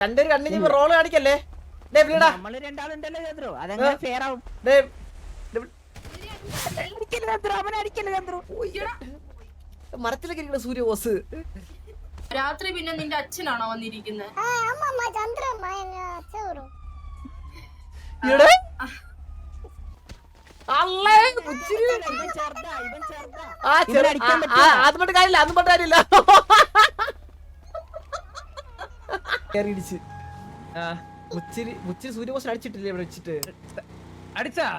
രണ്ടൊരു കണ്ണിന് റോള് കാണിക്കല്ലേ? മരത്തിലൊക്കെ ഇരിക്കുന്ന സൂര്യബോസ് രാത്രി പിന്നെ നിന്റെ അച്ഛനാണോ വന്നിരിക്കുന്നത്? അതുകൊണ്ട് കാര്യമില്ല, അതും പറഞ്ഞ കാര്യമില്ല. മുച്ചിരി സൂര്യബോസ് അടിച്ചിട്ടില്ലേ ഇവിടെ വെച്ചിട്ട്?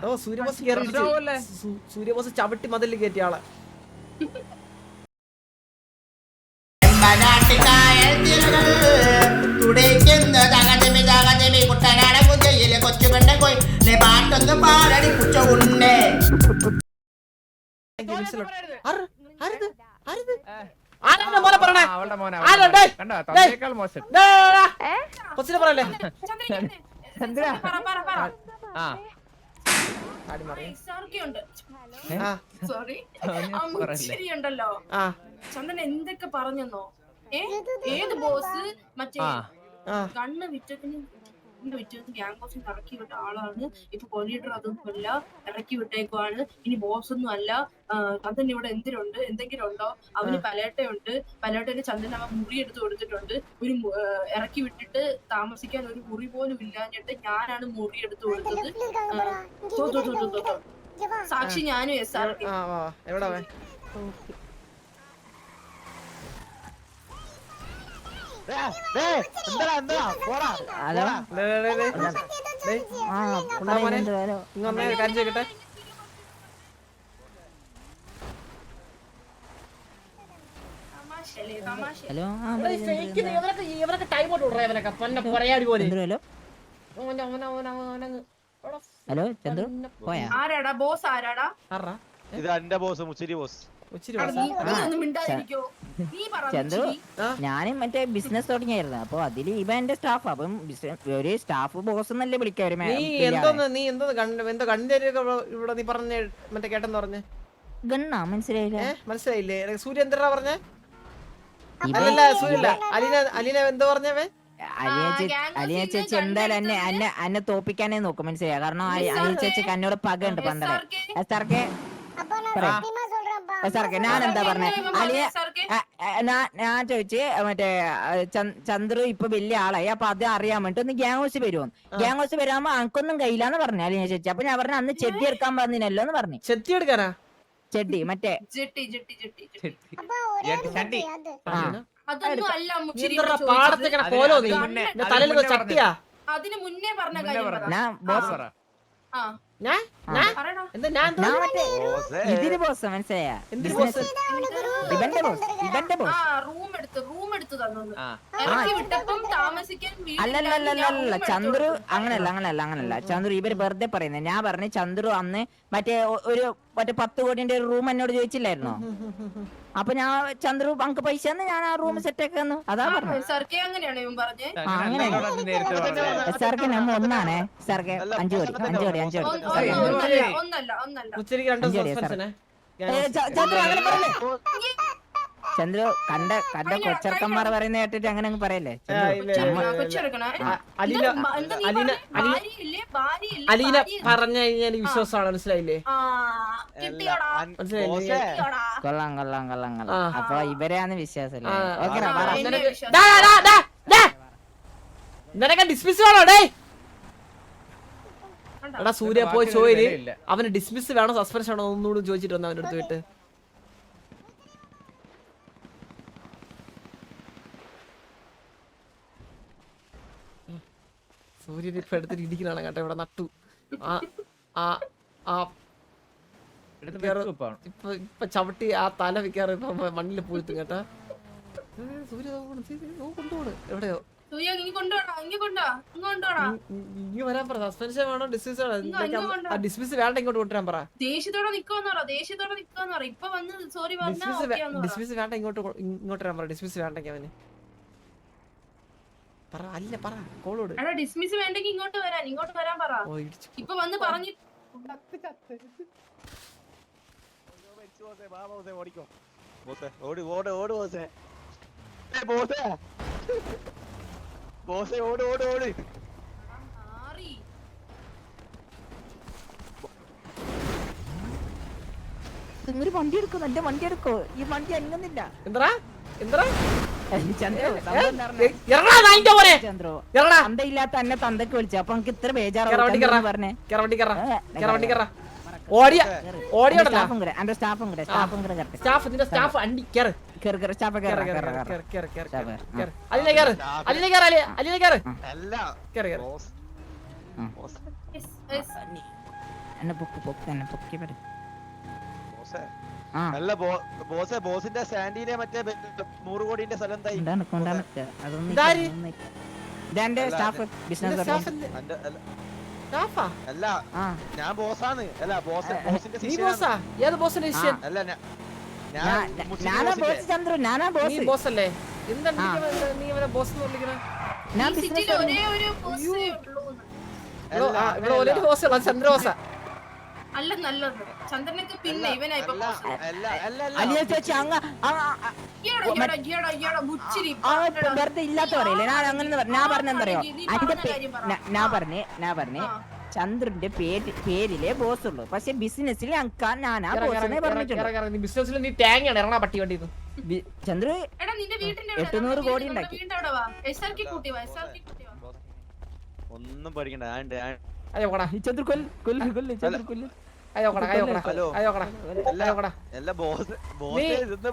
ഓ സൂര്യബോസ് ചവിട്ടി മതിൽ കയറ്റിയ ആളെ. ഉണ്ടല്ലോ ചന്ദൻ എന്തൊക്കെ പറഞ്ഞെന്നോ? ഏത് ബോസ് മറ്റേ കണ്ണ് വിറ്റത്തിന് ഗ്യാങ് ബോസിന് ഇറക്കി വിട്ട ആളാണ്. ഇപ്പൊ കൊലീഡർ അതൊന്നുമല്ല, ഇറക്കി വിട്ടേക്കുവാണ്. ഇനി ബോസ് ഒന്നും അല്ല. ചന്ദൻ ഇവിടെ എന്തെങ്കിലും ഉണ്ടോ? അവന് പലേട്ടയുണ്ട്. പലേട്ടന് ചന്ദൻ അവൻ മുറി എടുത്ത് കൊടുത്തിട്ടുണ്ട്. ഒരു ഇറക്കി വിട്ടിട്ട് താമസിക്കാൻ ഒരു മുറി പോലും ഇല്ലാഞ്ഞിട്ട് ഞാനാണ് മുറി എടുത്ത് കൊടുത്തത്. സാക്ഷി ഞാനും SRK. ഇവരൊക്കെ ടൈം ഔട്ട് വിടറ. ഇവരൊക്കെ പറയാടി പോലെ. ഹലോ ചന്ദ്രു പോയാ? ആരാടാ ബോസ്? ആരാടാ ഇത്? എന്റെ ബോസ് മുച്ചിരി ബോസ്. ചന്ദ്രു ഞാനും മറ്റേ ബിസിനസ് തുടങ്ങിയായിരുന്നു. അപ്പൊ അതില് ഇവ എന്റെ സ്റ്റാഫ്. അപ്പം ഒരു സ്റ്റാഫ് ബോസ് എന്നല്ലേ വിളിക്കാറ്. ഇവിടെ നീ പറഞ്ഞ മറ്റേ കേട്ടെന്ന് പറഞ്ഞേ ഗണ്ണാ? മനസ്സിലായില്ലേ? സൂര്യ എന്താ പറഞ്ഞേ? അല്ലല്ല സൂര്യല്ല, അലീന എന്താ പറഞ്ഞവേ? അലിയ ചേച്ചി എന്തായാലും എന്നെ തോപ്പിക്കാനേ നോക്കും, മനസ്സിലായ? കാരണം അലിയ ചേച്ചിക്ക് എന്നോട് പകയുണ്ട് പണ്ടേ. സാർക്ക് ഞാൻ എന്താ പറഞ്ഞേ? അലിയ ഞാൻ ചോദിച്ച് മറ്റേ ചന്ദ്രു ഇപ്പൊ വലിയ ആളായി, അപ്പൊ അത് അറിയാൻ വേണ്ടി ഒന്ന് ഗ്യാങ് ഹൗസ് വരുമോ? ഗ്യാങ് ഹൗസ് വരാകുമ്പോ അനക്കൊന്നും കയ്യിലാന്ന് പറഞ്ഞു അലിയ ചേച്ചി. അപ്പൊ ഞാൻ പറഞ്ഞു അന്ന് ചെടി എടുക്കാൻ പറഞ്ഞില്ലല്ലോ എന്ന് പറഞ്ഞു. ചെത്തി എടുക്കാനാ? ചെടി മറ്റേ പാടത്തേക്കണ കോലോ നീ തലയിൽ ചട്ടിയാ? അതിന് മുന്നേ പറഞ്ഞ ഇതിന് ബോസ് മനസ്സിലായ? അല്ലല്ല ചന്ദ്രു അങ്ങനല്ല ചന്ദ്രു ഇവര് വെറുതെ പറയുന്നത്. ഞാൻ പറഞ്ഞു ചന്ദ്രു അന്ന് മറ്റേ 10 കോടിന്റെ ഒരു റൂം എന്നോട് ചോദിച്ചില്ലായിരുന്നോ? അപ്പൊ ഞാൻ ചന്ദ്രു അങ്ക് പൈസ ഞാൻ ആ റൂം സെറ്റ് ആക്കുന്നു. അതാ പറഞ്ഞു. സാർക്ക് നമ്മ ഒന്നാണേ സാർക്ക് 5 കോടി ചന്ദ്രു കണ്ട കൊച്ചർക്കന്മാർ പറയുന്ന കേട്ടിട്ട് അങ്ങനെ അങ്ങ് പറയല്ലേ? അലീന പറഞ്ഞു കഴിഞ്ഞാൽ വിശ്വാസമാണ്, മനസ്സിലായില്ലേ? കൊള്ളാം. അപ്പൊ ഇവരെയാണ് വിശ്വാസം. നിനക്ക് ഡിസ്മിസ് വേണോ? ഡേ എടാ സൂര്യ പോയി ചോയില് അവന് ഡിസ്മിസ് വേണോ സസ്പെൻഷൻ ആണോ ഒന്നുകൂടി ചോദിച്ചിട്ട് വന്ന അവൻ്റെ അടുത്ത് പോയിട്ട്. സൂര്യൻ ഇപ്പൊ എടുത്തിട്ട് ഇടിക്കണാണ് കേട്ടോ. ഇവിടെ നട്ടു ഇപ്പൊ ചവിട്ടി ആ തല വെക്കാറ് ഇപ്പൊ മണ്ണിൽ പൂഴ്ത്തും കേട്ടാ. സൂര്യ കൊണ്ടുപോണ് എവിടെയോ വരാൻ പറ. സസ്പെൻഷൻ വേണോ ഡിസ്മിസ് വേണോ? ഡിസ്മിസ് വേണ്ട ഇങ്ങോട്ട് കൊണ്ടുവരാൻ പറ. ദേഷ്യത്തോടെ ഡിസ്മിസ് വേണ്ട ഇങ്ങോട്ട് വരാൻ പറ. ഡിസ്മിസ് വേണ്ടെങ്കിൽ അവന് പറ. അല്ല പറ കോളോട്. ഡിസ്മിസ് വേണ്ടെങ്കിൽ ഇങ്ങോട്ട് വരാൻ പറ. ഇപ്പൊ വന്ന് പറഞ്ഞു ബോസേ ഓട് ഓട് ഓട്. മാറി. ഒരു വണ്ടി എടുക്കും, എന്റെ വണ്ടി എടുക്കോ? ഈ വണ്ടി അനങ്ങുന്നില്ല. എന്താ എന്താ ചന്ദ്രു, സംഭവം എന്താ പറഞ്ഞെ? ഇറങ്ങടാ നായിന്റെ പോലെ. ചന്ദ്രു, ഇറങ്ങടാ. തന്തയില്ലാത്ത എന്നെ തന്തക്ക് വിളിച്ചു. അപ്പൊ എനിക്ക് ഇത്ര കേറ വണ്ടി ബേജാറാണ് പറഞ്ഞേ. കേറ വണ്ടി കേറ. കേറ വണ്ടി കേറ. ഓടിയോടല്ല സ്റ്റാഫും കൂടെ കറക്റ്റ്. സ്റ്റാഫ് നിന്റെ സ്റ്റാഫ് അണ്ടി കേറ്. കേറ് സ്റ്റാഫ് കേറ് കേറ് കേറ് കേറ് കേറ് കേറ് കേറ് സ്റ്റാഫ് കേറ് കേറ്. കേറ്. അലിനെ കേറ്. അലിനെ കേറ് അലിനെ കേറ്. അല്ല കേറ് കേറ്. ബോസ്. ബോസ്. Yes, yes. എന്നെ എന്നെ പൊക്കി പറ. ബോസേ. ആ അല്ല ബോസേ, ബോസിന്റെ സാൻഡിനെ മറ്റേ 100 കോടിന്റെ സ്ഥലം എന്തായി? കൊണ്ടാണ് അതൊന്നും ഇതാര്? ഇതെന്റെ അല്ല, സ്റ്റാഫ് നിന്റെ ബിസിനസ് സ്റ്റാഫ് എന്ത്? അന്റെ അല്ല, സ്റ്റാഫാ? അല്ല ആ ഞാൻ ബോസാണ്. അല്ല ബോസിന്റെ നീ ശിഷ്യനാണ്. ബോസാ? ഏത് ബോസിന്റെ ശിഷ്യൻ? അല്ല ഞാനാ ബോസ് ചന്ദ്രു, ഞാനാ നീ ബോസ്. ബോസ് അല്ലേ? എന്താ നീ അവനെ ബോസ് എന്ന് വിളിക്കണേ? ഞാൻ ഈ ബിസിനസ് സിറ്റിയിൽ ഒരേ ഒരു ബോസേ ഉള്ളൂന്ന്. ഇവിടെ ഓൾറെഡി ബോസ് ഉള്ള ചന്ദ്ര ബോസാ. അല്ല നല്ലത് ചന്ദ്രനൊക്കെ പിന്നെ ഇവനാ ഇപ്പൊ boss. അലിയ ചേച്ചി അങ്ങ ഈയെടാ, മുച്ചിരി. വെറുതെ ഇല്ലാത്ത പറയില്ലേ. ഞാൻ അങ്ങനെ ഞാൻ പറഞ്ഞെന്തറിയോ, ഞാൻ പറഞ്ഞേ ചന്ദ്രന്റെ പേരിലെ ബോസ് ഉള്ളു, പക്ഷെ ബിസിനസ്സിൽ ഞാനാ ബോസിനെ പറഞ്ഞിട്ടുള്ളൂ. നീ ബിസിനസ്സിൽ നീ തേങ്ങയാണ് ഇറങ്ങാ പട്ടി വണ്ടിന്ന്. ചന്ദ്രു എടാ നിന്റെ വീട്ടിന്റെ 800 കോടി ഉണ്ടാക്കി. അവിടെ വാ. SRK കൂട്ടി വാ. ഒന്നും പഠിക്കണ്ട. അയ്യോ കൊടാ ചന്ദ്രു കൊല്ല് ചന്ദ്രു കൊല്ല്. അയ്യോ കൊടാ അയ്യോ കൊടാ ഹലോ. അയ്യോ കൊടാ അയ്യോ കൊടാ. എല്ലാ ബോസ്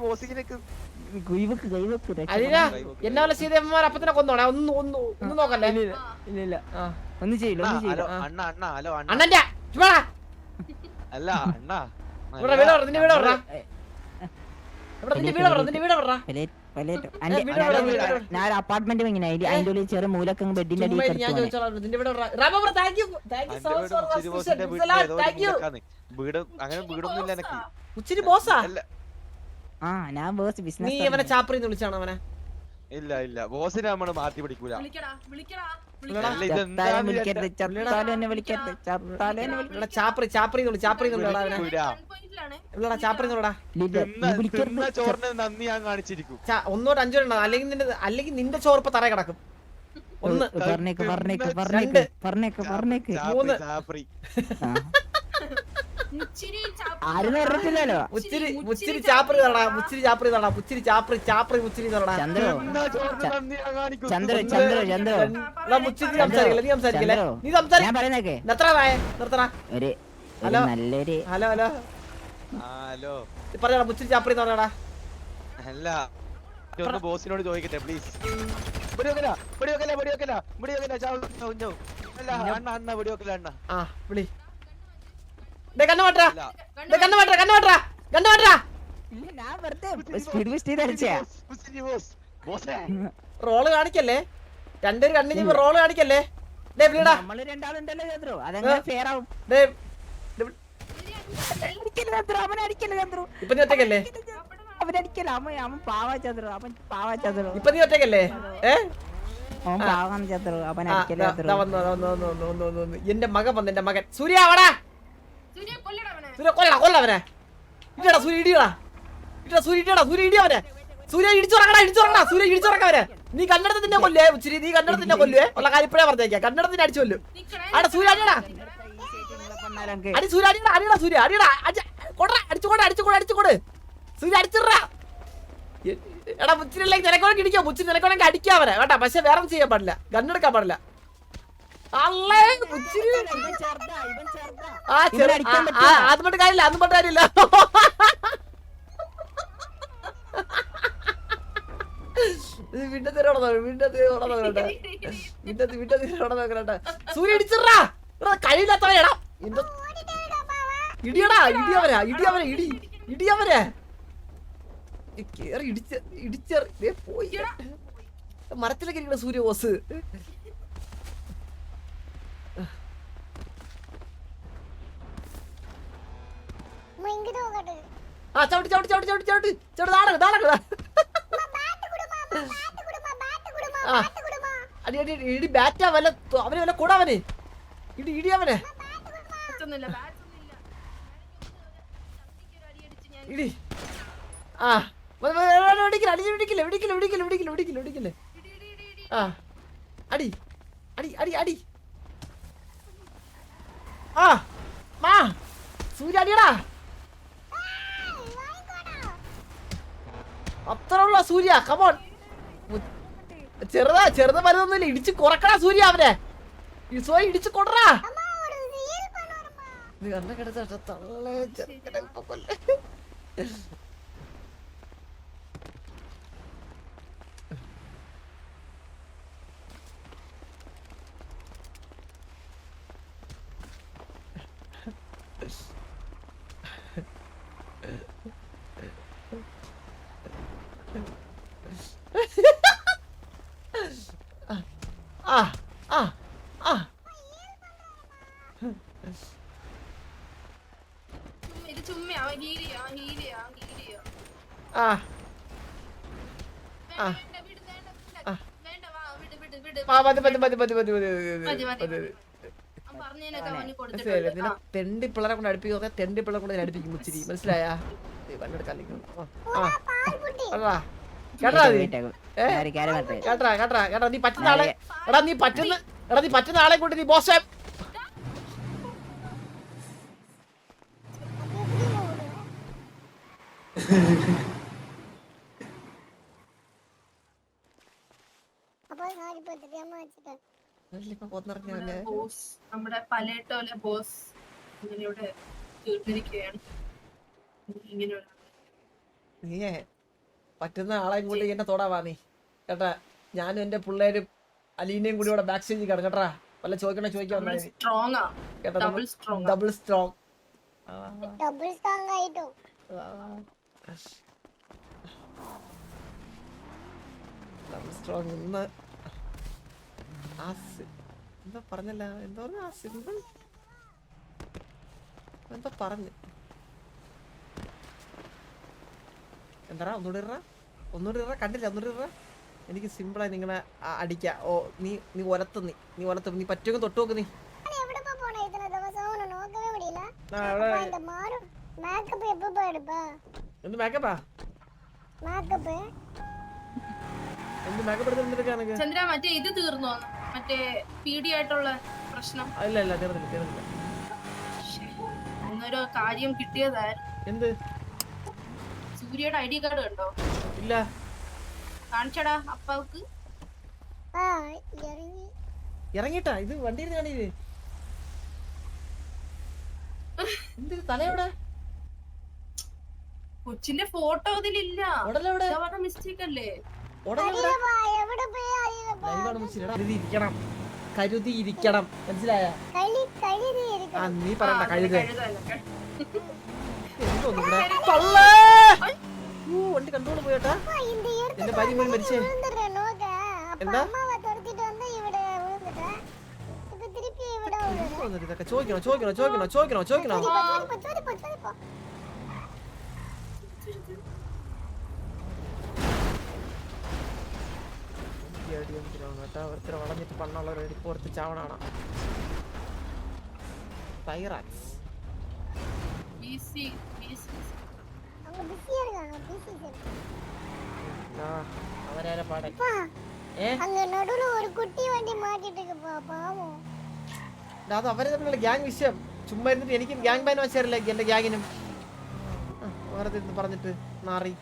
ബോസിനൊക്കെ കൈവക്ക് അലിന എന്നെ പോലെ ചെയ്തമാർ അപ്പത്തിനെ കൊന്നോണേ. ഒന്നും നോക്കല്ലേ. ഇല്ല ആ ഒന്നും ചെയ്യില്ല. അണ്ണ ഹലോ അണ്ണ. അണ്ണന്റെ ചുമ്മാടാ. അല്ല അണ്ണ ഇവിടെ വീട് പറ. നിന്റെ വീട് പറ. ഇവിടെ നിന്റെ വീട് പറ. നിന്റെ വീട് പറ. ഞാൻ അപ്പാർട്ട്മെന്റ് ഇങ്ങനെ അതിന്റെ ഉള്ളിൽ ചെറിയ മൂലക്കങ്ങ് ബെഡിന്റെ ചുമ്മാ അടിയിൽ ഞാൻ ചോദിച്ചോളാം. നിന്റെ വീട് പറ. റാബോ bro thank you so much for subscription. Thank you. വീട് അങ്ങനെ വീടൊന്നും ഇല്ല എനിക്ക്. ഉച്ചിരി ബോസാ? അല്ല ആ ഞാൻ ബോസ് നീ ബിസിനസ്. അവനെ ചാപ്രിന്ന് വിളിച്ചാണ് അവനെ? ഇല്ല ബോസിനെ നമ്മള് മാറ്റി പിടിക്കൂല. ചത്താലും വിളിക്കരുത്, ചത്താലും എന്നെ വിളിക്കരുത്, ചത്താലും എന്നെ വിളിക്കരുത്. ഇവിടെ ചാപ്രിന്ന് വിളിടാ അവനെ. ഇവിടെ ചാപ്രിന്ന് വിളിടാ. ചോറിന് നന്ദി ഞാൻ കാണിച്ചിരിക്കും. ഒന്നോട്ട് അഞ്ചോട്ട് അല്ലെങ്കിൽ നിന്റെ ചോർപ്പ് തറ കിടക്കും. ഒന്ന് പറഞ്ഞേക്ക്. മൂന്ന്. ആരും അറിയത്തില്ലല്ലോ. മുച്ചിരി ചാപ്രി തറടാ. മുച്ചിരി ചാപ്രി തറടാ. മുച്ചിരി ചാപ്രി മുച്ചിരി തറടാ. ചന്ദ്രു മുച്ചിരി സംസാരിക്കല്ലേ? നീ സംസാരിക്കല്ലേ? നീ സംസാരിക്ക. ഞാൻ പറയുന്നേക്കെ നിർത്തടാ. ഒരു ഹലോ. നല്ലൊരു ഹലോ പറഞ്ഞാ മുച്ചിരി ചാപ്രി എന്ന് പറഞ്ഞാടാ. അല്ല ഒന്ന് ബോസിനോട് ചോദിക്കട്ടെ പ്ലീസ്. ആ വിളി. കണ്ണു മാറ്റാ. ഞാൻ വെറുതെ സ്പീഡ് ബൂസ്റ്റ് ചെയ്ത് അടിച്ചേ. റോള് കാണിക്കല്ലേ? രണ്ടൊരു കണ്ണിന് റോള് കാണിക്കല്ലേ? വിളിടാ. നമ്മള് രണ്ടാളുണ്ടല്ലോ ചന്ദ്രു, അതെങ്ങനെ ഫെയർ ആവും? അവനടിക്കല്ലേ ചന്ദ്രു, ഇപ്പൊ നീ ഒറ്റക്കല്ലേ? അവനടിക്കല. അവൻ പാവാ ചന്ദ്രു, അവൻ പാവാ ചന്ദ്രു. ഇപ്പൊ നീ ഒറ്റക്കല്ലേ? അവൻ പാവാണ് ചന്ദ്രു, അവൻ അടിക്കല ചന്ദ്രു. എന്റെ മകൻ വന്നു. എന്റെ മകൻ സൂര്യ ആവടാ. സൂര്യ കൊല്ലവനെ. ഇടിയടാ സൂര്യ, ഇടിയടാ. സൂര്യ ഇടിയവനെ. സൂര്യ ഇടിച്ചുറക്കടാ. സൂര്യ ഇടിച്ചുറക്കവനെ. നീ കന്നഡത്തിന്റെ കൊല്ലേ ഉച്ചിരി. നീ കന്നഡത്തിന്റെ കൊല്ലുവേ. ഉള്ള കാര്യപ്പഴേ പറഞ്ഞേക്കാം. കന്നഡത്തിന്റെ അടിച്ചു കൊല്ലു. അവിടെ സൂര്യ അടിയടാ. സൂര്യ അടിയടാ. സൂര്യ അടിയടാ. അടിച്ചുകൊട്. സൂര്യ അടിച്ചിടാ. എടാ മുച്ചിരില്ലെങ്കിൽ നിനക്കോണെങ്കിൽ ഇടിക്കോ. മുച്ചിരി നിനക്കോണെങ്കിൽ അടിക്കാവനെ കേട്ടാ. പക്ഷെ വേറെ ചെയ്യാൻ പാടില്ല. ഗണ്ണെടുക്കാൻ പാടില്ല. അല്ലേ മുച്ചിരി. അത് പറഞ്ഞ കാര്യമില്ല. സൂര്യ ഇടിച്ചിടാ. കഴിയില്ലാത്തവനെടാ. ഇടിയവനെ കേറി ഇടിച്ചേ പോയി. മരത്തിലൊക്കെ ഇരിക്കണ സൂര്യ ബോസ്. ആ ചവിട്ടി ഇടി ബാറ്റാ. വല്ല അവന് വല്ല കൂടാവന്. ഇടി അവനെ. ഇടി. ആ വെടിക്കില്ല. ആ അടി അടി അടി അടി ആ മാ സൂര്യ അടിയടാ അത്ര ഉള്ള സൂര്യ കമോൺ ചെറുതാ വലുതൊന്നുമില്ല ഇടിച്ച് കുറക്കടാ സൂര്യ അവനെ ഇടിച്ച് കൊടറാ നീ കണ്ണ കിടച്ച തള്ളേ ചെറുക്കനെ ഇപ്പൊ കൊല്ലേ ഇത് ചുമ്മയാ ഹീലിയാ തെണ്ടി പിള്ളേരെ കൊണ്ട് അടുപ്പിക്കുക തെണ്ടി പിള്ളേരെ കൊണ്ട് അടുപ്പിക്കും ഇച്ചിരി മനസ്സിലായാ കേട്ടാ നീ പറ്റുന്ന ആളെ നീ പറ്റുന്ന ആളെ കൊണ്ട് നീ മോശം നമ്മുടെ പലേട്ടോലെ ബോസ് ഇങ്ങനെയുടെ തീർന്നിരിക്കുകയാണ്. നീയേ പറ്റുന്ന ആളെ കൊണ്ട് എന്നെ തൊടാവാ നീ കേട്ടാ. ഞാനും എന്റെ പിള്ളേരും അലീനയും കൂടി ഇവിടെ ബാക്ക് സ്റ്റേജിൽ കാണും കേട്ടാ. വല്ല ചോദിക്കണേ ചോദിക്കാൻ ഡബിൾ സ്ട്രോങ് ഇന്ന് എന്താ പറഞ്ഞല്ല എന്താ പറഞ്ഞ ആ സിമ്പിൾ എന്താ പറഞ്ഞു എന്താ ഒന്നുകൂടി കണ്ടില്ല ഒന്നുകൂടി എനിക്ക് സിമ്പിളായി നിങ്ങളെ അടിക്കാം. ഓ നീ ഒലത്ത് നീ പറ്റുമെങ്കിൽ തൊട്ട് നോക്ക് നീ എന്ത് മേക്കപ്പാ എന്ത് മേക്കപ്പ് എടുത്തിട്ട് ചന്ദ്ര മറ്റേ ഇത് തീർന്നോ മറ്റേ പീഡിയായിട്ടുള്ള പ്രശ്നം? ഇല്ല തീർന്നില്ല. ഇന്നൊരു കാര്യം കിട്ടിയതായിരുന്നു. എന്ത്? സൂര്യയുടെ ഐഡി കാർഡ് കണ്ടോ? ഇല്ല. കാണിച്ചടാ അപ്പാക്ക്. ഇറങ്ങിട്ടാ ഇത് വണ്ടിയിൽ കാണിയില്ലേ? എന്ത് തലയോടെ കൊച്ചിന്റെ ഫോട്ടോ അതിലില്ല. മിസ്റ്റേക്ക് അല്ലേ? കരുതിയിരിക്കണം മനസ്സിലായ? നീ പറയണ്ട കഴുത വണ്ടി കണ്ടോണ്ട് പോയേട്ടാ. എന്റെ ഭാര്യ മോൻ മരിച്ചേ. എന്താ ഇതൊക്കെ ചോദിക്കണോ? ഒരുത്തര വളഞ്ഞിട്ട് പണ്ണുള്ളവർ എടുത്ത് ചാവണാണ്. അവരെ പാടെ അത് അവരെ തമ്മിലുള്ള ഗ്യാങ് വിഷയം. ചുമ്മാ ഇരുന്നിട്ട് എനിക്കും ഗ്യാങ് ബാൻ വെച്ചാറില്ല എന്റെ ഗ്യാങ്ങിനും വേറെ പറഞ്ഞിട്ട് നാറി.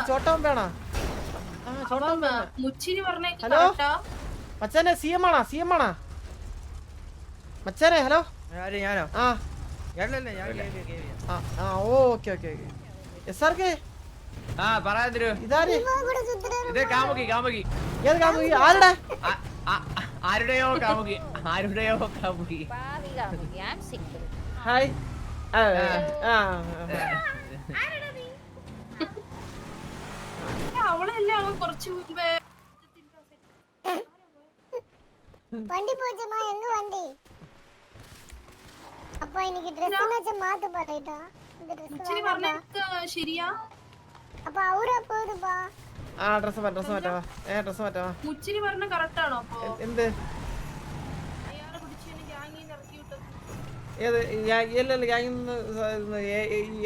ചോട്ടം വേണോ? ഹലോ മച്ചാനെ സി എം ആണോ മച്ചാനെ? Hello okay S R K ഇതാര്? ഏത് കാമുകി? ആരുടെ? ആരുടെയോ കാമുകി. ഹായ്. വണ്ടി പോച്ചമാ എങ്ങ വണ്ടി அப்பா இன்னைக்கு Dress மேட்ச் மாத்து பாருடா. இந்த Dress പറഞ്ഞേക്ക ശരിയാ? அப்பா அவரா போடுபா. ഡ്രസ് മാറ്റാ. മുച്ചിരി പറഞ്ഞ കറക്റ്റ് ആണോ? അപ്പോ എന്ത് അയാളെ പിടിച്ചിന് ഗ്യാങ്ങിൽ ഇറക്കി വിട്ടത്? ഏത് ഗ്യാങ്ങിൽ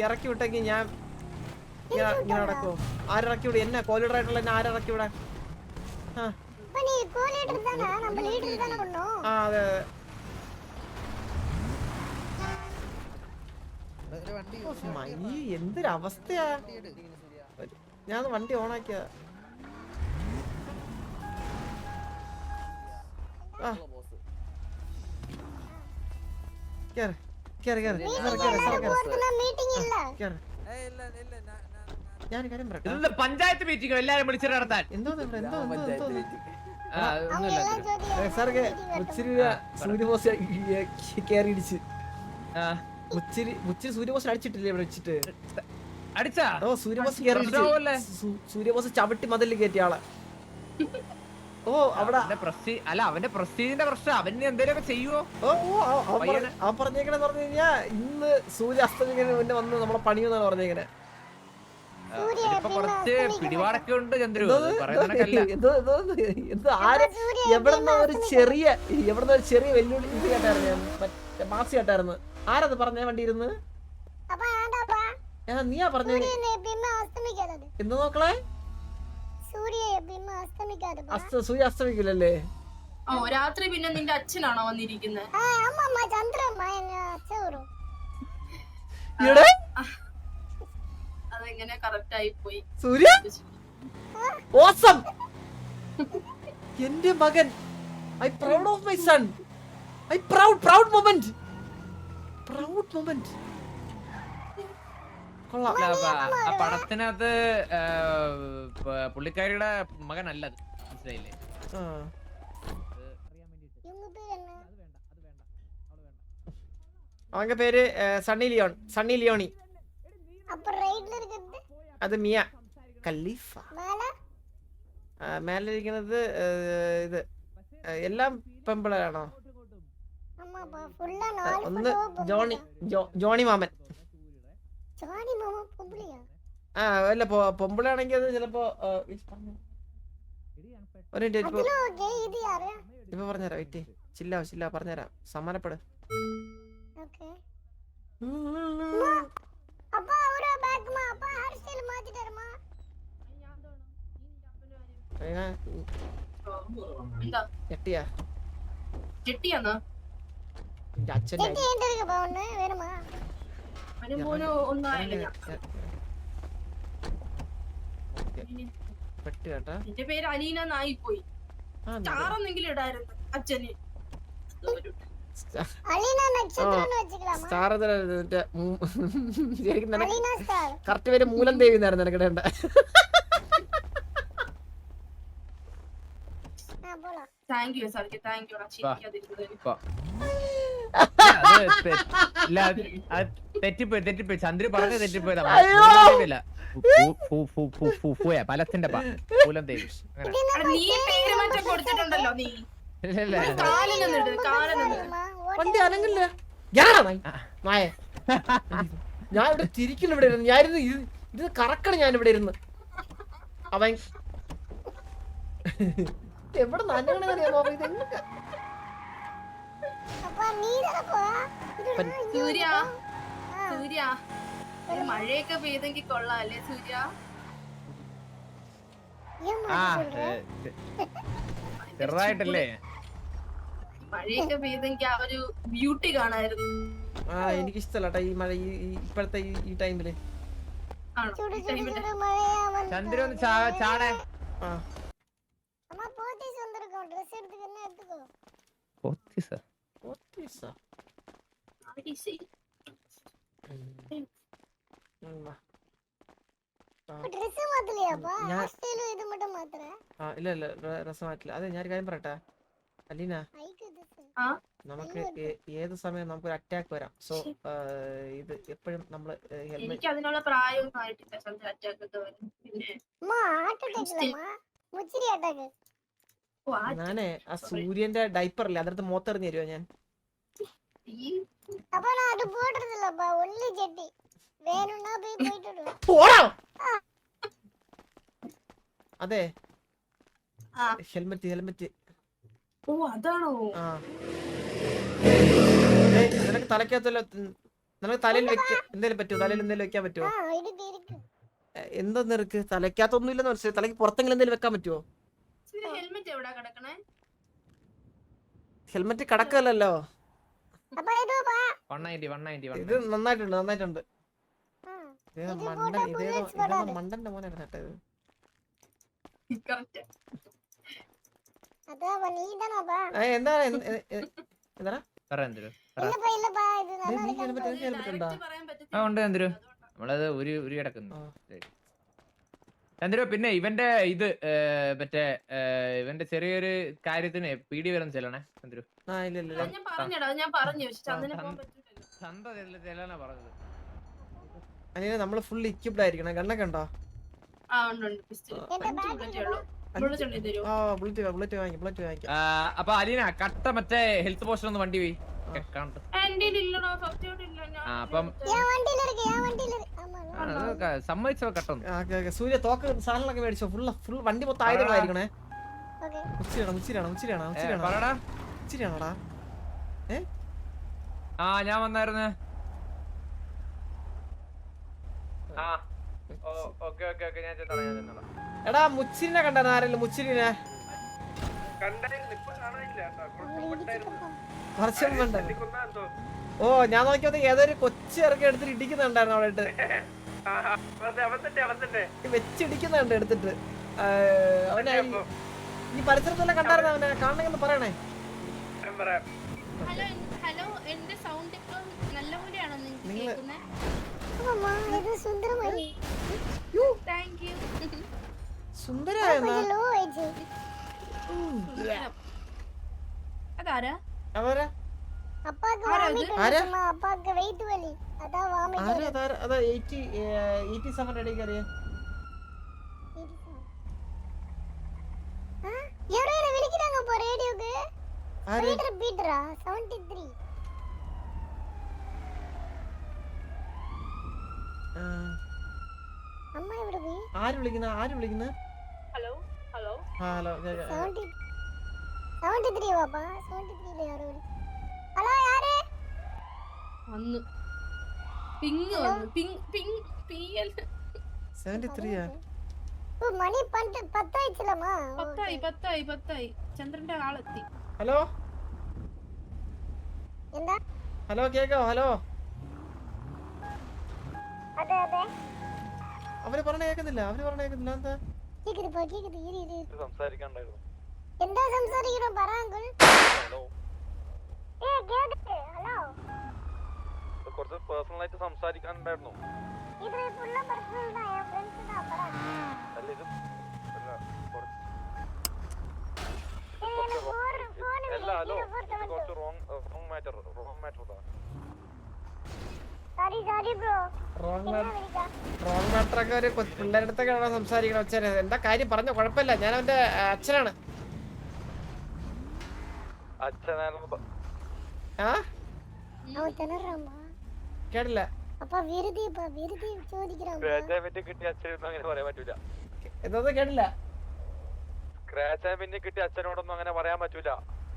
ഇറക്കി വിട്ടെങ്കിൽ ഞാൻ ഇങ്ങനെ നടക്കുവോ? ആരിറക്കി ഇവിടെ? എന്നെ കോലീഡർ ആയിട്ടുള്ള എന്നെ ആരിറക്കി ഇവിടെ? ആ இப்ப நீ கோலீடர் தானா நம்ம லீடர் தான பண்ணோம் ആ അതെ മൈ എന്തൊരവസ്ഥയാ. ഞാൻ വണ്ടി ഓണാക്കിയതാ. ആ കേറ് കേറ് കേറ് போறதுனா மீட்டிங் இல்ல കേറ്. ഞാൻ കാര്യം പറയട്ടെ. ഇതൊന്ന് പഞ്ചായത്ത് മീറ്റിംഗ് എല്ലാരും വിളിച്ചിട്ട് നടത്താൻ. എന്തോ ഇവിടെ എന്തോ ആ, அவங்க ഒന്നുമില്ല. எல்லாம் ஜோதியா സാറേ മുച്ചിരി സൂര്യബോസ് കേറി ഇടിച്ച്. ആ, മുച്ചിരി സൂര്യബോസ് അടിച്ചിട്ടില്ലേ ഇവിടെ വെച്ചിട്ട്? അടിച്ചാ? ഓ സൂര്യബോസ് കേറി പ്രശ്നമാവല്ലേ? സൂര്യബോസ് ചവിട്ടി മതിൽ കയറ്റിയ ആളെ. ഓ അവിടെ അവന്റെ പ്രസ്റ്റീജിന്റെ പ്രശ്നം. അവന് എന്തേലുമൊക്കെ ചെയ്യുവോ? അവൻ പറഞ്ഞേക്കണെന്ന് പറഞ്ഞു കഴിഞ്ഞാ ഇന്ന് സൂര്യ അസ്തമിക്കുന്നതിന് മുന്നേ വന്ന് നമ്മളെ പണിയെന്നാണ് പറഞ്ഞേക്കണേ. ഇപ്പൊ കുറച്ച് പിടിപാടൊക്കെ ഉണ്ട് ചന്ദ്രു, പറയുന്നതല്ല. എവിടെന്ന ഒരു ചെറിയ വെല്ലുവിളി ഇത് കേട്ടായിരുന്നു ഞാൻ, മറ്റേ മാസി കേട്ടായിരുന്നു. ആരത് പറഞ്ഞ വണ്ടി ഇരുന്ന്? அப்ப ஆண்டாப்பா നീയാ പറഞ്ഞ? சூரியன் எப்பயுமே அஸ்தமிக்காது എന്ന് നോക്കളെ? சூரியன் எப்பயுமே அஸ்தமிக்காது സൂര്യ അസ്തമിക്കില്ലല്ലേ? ഓ രാത്രി പിന്നെ നിന്റെ അച്ഛനാണോ വന്നിരിക്കുന്നത്? ஆமாம்மா சந்திரம்மா எங்க அച്ഛൻ வரும் ഇവിടെ അതെങ്ങനെ കറക്റ്റ് ആയി പോയി. സൂര്യ ഓസം. എന്റെ മകൻ. I proud of my son. I proud moment. കൊള്ളാം. ആ പടത്തിനകത്ത് പുള്ളിക്കാരിയുടെ മകനല്ലത്, മനസ്സിലായില്ലേ? ആ. இவங்க பேர் என்ன അവന്റെ പേര് സണ്ണി ലിയോണി. அப்ப ரைட்ல இருக்குது അത് മിയ ഖലീഫ. மேல മേലിരിക്കുന്നത് ഇത് എല്ലാം പെമ്പിളാണോ? ஆமாப்பா ஃபுல்லா நாலு ഒന്ന് photo ജോണി മാമൻ. ஜானி மாமா பொம்பளையா ആ അല്ല പൊമ്പിളാണെങ്കിൽ അത് ചിലപ്പോ ഒരു മിനിറ്റ് அதுல ஓகே இது யாரு ഇപ്പൊ പറഞ്ഞുതരാം. വെയിറ്റ് ചില്ല പറഞ്ഞുതരാം. സമ്മാനപ്പെട്. ஓகே அப்பா அவர பேக்மா அப்பா ஹேர் ஸ்டைல் மாத்திட்டாருமா എന്താ ഞെട്ടിയാ ചെട്ടിയാന്നാ? എന്റെ അച്ഛൻ്റെ செட்டி எங்க இருக்குப்பா ஒண்ணு வேணுமா അവന് മോന് ഒന്നായില്ല. ഞാൻ പെട്ട് കേട്ടാ. എന്റെ പേര് അലീന നായിപ്പോയി. സ്റ്റാറെന്നെങ്കിലും ഇടായിരുന്നു അച്ഛന്. அலினா நட்சத்திரம்னு வச்சுக்கலாமா സ്റ്റാർ ശരിക്കും നിനക്ക് அலினா ஸ்டார் കറക്റ്റ് പേര് മൂലം ദേവി എന്നായിരുന്നു നിനക്ക് ഇടേണ്ട. போலாம் thank you SAARC, thank you. തെറ്റിപ്പോയി ചന്ദ്രു പറഞ്ഞ തെറ്റിപ്പോയതാ. പലത്തിന്റെ മൂലം ദേവി. നീ പേര് മാറ്റം കൊടുത്തിട്ടുണ്ടല്ലോ. നീ കാലിനിട്ട് വണ്ടി അനങ്ങില്ല. നായ ഞാൻ ഇവിടെ തിരിക്കുന്നു. ഇവിടെ ഇരുന്ന് ഞാനിരുന്ന് ഇത് കറക്കണം. ഞാൻ ഇവിടെ ഇരുന്ന് അവൻ എവിടെ നനങ്ങണെന്നറിയാമോ? அப்பா நீதானப்பா സൂര്യ സൂര്യ ഒരു മഴയൊക്കെ പെയ്തെങ്കിൽ കൊള്ളാം അല്ലേ സൂര്യ? ആ ചെറുതായിട്ടല്ലേ മഴയൊക്കെ പെയ്തെങ്കിൽ ആ ഒരു ബ്യൂട്ടി കാണായിരുന്നു. ആ എനിക്കിഷ്ടല്ല ഈ മഴ ഇപ്പോഴത്തെ ഈ ടൈമില്. ആണോ? சுடு ഈ சுடு ടൈമില് சுடு மழையா வந்து ചന്ദ്രു ഒന്ന് ചാടേ. ആ அம்மா போத்தீஸ் வந்திருக்கோம் Dress எடுத்துக்கன்னு எடுத்துக்கோ ഓത്തീസാ? Dress மாத்தலையாப்பா ഞാൻ ஹேர் ஸ்டைல் இது மட்டும் மாத்துற ഇല്ല രസമായിട്ടില്ല. അതെ ഞാൻ കാര്യം പറയട്ടെ അലീന, ஐக்கு this ആ നമുക്ക് ഏത് സമയം നമുക്കൊരു അറ്റാക്ക് വരാം. സോ ഇത് എപ്പോഴും നമ്മള് ഹെൽമെറ്റ്. എനിക്ക് അതിനുള്ള പ്രായമൊന്നും ആയിട്ടില്ല ചന്ദ്ര അറ്റാക്ക് ഒക്കെ വരും. പിന്നെ அம்மா ஹார்ட் அட்டாக்லமா முச்சிரி அட்டாக் ഓ, ആ ഞാനേ ആ സൂര്യന്റെ ഡൈപ്പർ ഇല്ലേ അതെടുത്ത് മോത്തെറിഞ്ഞു തരുമോ? ഞാൻ ഈ அப்ப நான் அது போடுறது இல்லப்பா ஒன்லி ஜெட்டி வேணும்னா போய் போயிட்டு வா പോടാ. അതെ ആ ഹെൽമെറ്റ്. ഓ അതാണോ? ആ നിനക്ക് തലയ്ക്കകത്തല്ലോ. നിനക്ക് തലയിൽ വെക്ക എന്തേലും പറ്റുമോ? തലയിൽ എന്തേലും വെക്കാൻ പറ്റുമോ? இருக்கு இருக்கு എന്താ നിനക്ക് തലയ്ക്കകത്തൊന്നും ഇല്ലെന്ന് മനസ്സിലായി. തലയ്ക്ക് പുറത്തെങ്കിലും എന്തെങ്കിലും വെക്കാൻ പറ്റുമോ? ഹെൽമെറ്റ് എവിടാ കിടക്കണേ? ഹെൽമെറ്റ് കടക്കല്ലോ. അപ്പൊ ഇത് വാ. 190 ഇത് നന്നായിട്ടുണ്ട് നന്നായിട്ടുണ്ട്. ആ, ഇതേതോ ഇത് മണ്ടൻ പോട്ടെ, ഇതേതോ bullets ഇതേതോ പോടാതെ. മണ്ടന്റെ മോനാണ് കേട്ടത്. കറക്റ്റ്. അതാ നീ ഇതാണോപ്പാ? എന്താണ് എന്താ പറ എന്തിരു ഇല്ലപ്പാ ഇല്ലപ്പാ ഇത് നീ നല്ല ഹെൽമെറ്റ് ഉണ്ടോ? പറയാൻ ആ ഉണ്ട് എന്തിരു പറ്റത്തില്ല. നമ്മളത് ഒരു കിടക്കുന്നു. ആ. ചന്ദ്രു പിന്നെ ഇവന്റെ ഇത് മറ്റേ ഇവന്റെ ചെറിയൊരു കാര്യത്തിന് പീടി വരുന്ന ചെല്ലണേ ചന്ദ്രു. ആ ഇല്ല ഇല്ല അത് ഞാൻ പറഞ്ഞടാ, അത് ഞാൻ പറഞ്ഞു. പക്ഷെ ചന്ദന പോകാൻ പറ്റൂലല്ലോ. ചന്ത ചെല്ലാനാ പറഞ്ഞത്. അനിയനെ നമ്മള് ഫുൾ ഇക്വിപ്ഡ് ആയിരിക്കണം. ഗണ്ണൊക്കെ ഉണ്ടോ? ആ ഉണ്ട് ഉണ്ട്. പിസ്റ്റൾ. എന്റെ 5 ബാഗ് ബുള്ളറ്റേ ഉള്ളൂ. ബുള്ളറ്റ് ഉണ്ട് തരുമോ? ആ ബുള്ളറ്റ് വാങ്ങിക്കാം. അപ്പൊ അലീന കട്ട മറ്റേ ഹെൽത്ത് പോഷൻ ഒന്ന് വണ്ടി പോയി കാണട്ടെ. എന്റെ ഇല്ലടാ, സത്യമായിട്ട് ഇല്ല. ഞാൻ അപ്പം ഞാൻ വണ്ടിയിലിരിക്കെ ആമാ സമ്മതിച്ചോ കട്ടൊന്ന്. സൂര്യ തോക്ക് സാധനങ്ങളൊക്കെ മേടിച്ചോ? ഫുൾ വണ്ടി മൊത്തം ആയുധങ്ങളായിരിക്കണേ. ഓക്കേ പറടാ. ഉച്ചിരിയാണോടാ? ആ ഞാൻ വന്നായിരുന്നു. ആ ഓക്കെ ഞാൻ ചെന്നോളാം. എടാ മുച്ചിരിനെ കണ്ടാ ആരെങ്കിലും? മുച്ചിരിനെ കുറച്ച് മുമ്പ് ഉണ്ടായിരുന്നു. ഓ ഞാൻ നോക്കിയത് ഏതൊരു കൊച്ചു ഇറക്കി എടുത്തിട്ട് ഇടിക്കുന്നുണ്ടായിരുന്നു അവിടെ ഇട്ട് വെച്ചിടിക്കുന്നുണ്ട് എടുത്തിട്ട്. അവനെ ഈ പരിസരത്തെല്ലാം കണ്ടായിരുന്നു. അവനെ കാണണമെന്ന് പറയണേ. ഹലോ ഹലോ എന്റെ സൗണ്ട് ഇപ്പൊ നല്ലപോലെയാണോ നിങ്ങൾക്ക് നിങ്ങള് കേൾക്കുന്നത്? അമ്മ ഇത് സുന്ദരമായി താങ്ക് യു. സുന്ദരായെന്നാ? ലോ ഏജ് അതാരാ? അവരാ അപ്പാക്ക് ആരാ വാമി ഇത്? ആരാ? കണ്ടു അപ്പാക്ക് വെയിറ്റ് വലി അതാ വാമി അതാ 87 ഇടയ്ക്ക് അറിയാം. யாரோ விളിக்குறாங்க போ ரேடியோக்கு. ആര്? பீட்டரா 73. അമ്മ എവിടെ പോയി? ആര് വിളിക്കുന്ന? Hello hello. ഹലോ 73 വാപ്പാ 73 ലെ ആരോ വിളി. ഹലോ ആരെ? വന്നു പിങ് വന്നു പിങ് പിഎൽ 73 ആ? ഓ മണി 10 ആയിച്ചലമാ. 10 ചന്ദ്രന്റെ ആളെത്തി. ഹലോ എന്താ? ഹലോ കേക്കോ? ഹലോ അതെ അതെ അവര് പറഞ്ഞ കേക്കുന്നില്ല. എന്താ കേക്കുது ഇരി സംസാരിക്കാണ്ടായിരുന്നു. എന്താ സംസാരിക്കണം പറ അങ്കിൾ. ഹലോ കേക്കുது ഹലോ. കുറച്ച് പേഴ്സണൽ ആയിട്ട് സംസാരിക്കാനുണ്ടായിരുന്നു. ഇത് ഫുള്ള പേഴ്സണൽ ആണ് ഫ്രണ്ട്സ് da പറ. അല്ല ഇത് അല്ല ഹലോ കുറച്ച് റോങ് മാറ്റർ സോറി ബ്രോ. റോങ് മാറ്ററൊക്കെ ഒരു പിള്ളേരുടെ അടുത്തൊക്കെ സംസാരിക്കണം. അച്ഛനെ എന്താ കാര്യം പറഞ്ഞോ? കുഴപ്പമില്ല, ഞാൻ അവന്റെ അച്ഛനാണ്. ആ അവൻ തനറാമാ കേട്ടില്ല. അപ്പ വിരുദി ചോദിക്കறான். കിട്ടിയ അച്ഛനൊന്നും അങ്ങനെ പറയാൻ പറ്റൂല. എന്താ കേട്ടില്ല? സ്ക്രാച്ച് പിന്നെ കിട്ടിയ അച്ഛനോടൊന്നും അങ്ങനെ പറയാൻ പറ്റൂല.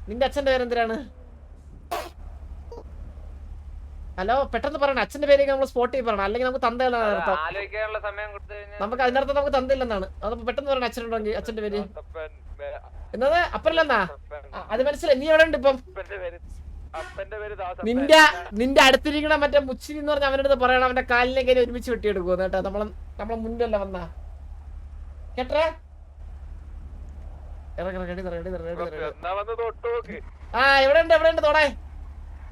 നിന്റെ അച്ഛന്റെ പേരെന്തിനാണ്? ഹലോ പെട്ടെന്ന് പറയണേ. അച്ഛന്റെ പേര് നമ്മൾ സ്പോട്ട് ചെയ്ത് പറയണം, അല്ലെങ്കിൽ നമുക്ക് തന്തയില്ലെന്നാണ് അർത്ഥം. ആലോചിക്കാനുള്ള സമയം കൊടുത്തു കഴിഞ്ഞാൽ നമുക്ക് അതിനർത്ഥം നമുക്ക് തന്തയില്ലെന്നാണ്. അതപ്പോ പെട്ടെന്ന് പറയണ അച്ഛനുണ്ടെങ്കിൽ അച്ഛന്റെ പേര് എന്നത് അപ്പനില്ലെന്നാ? അത് മനസ്സിലായി. നീ എവിടെ ഉണ്ട് ഇപ്പം? നിന്റെ അടുത്തിരിക്കണ മറ്റേ മുച്ചിരി എന്ന് പറഞ്ഞ അവന്റെ അടുത്ത് പറയണം അവന്റെ കാലിനെ കയറി ഒരുമിച്ച് വെട്ടിയെടുക്കുമെന്ന് കേട്ടോ. നമ്മളെ മുന്നിലല്ല വന്നാ കേട്ടേ. ആ എവിടെ ഉണ്ട് തോടേ.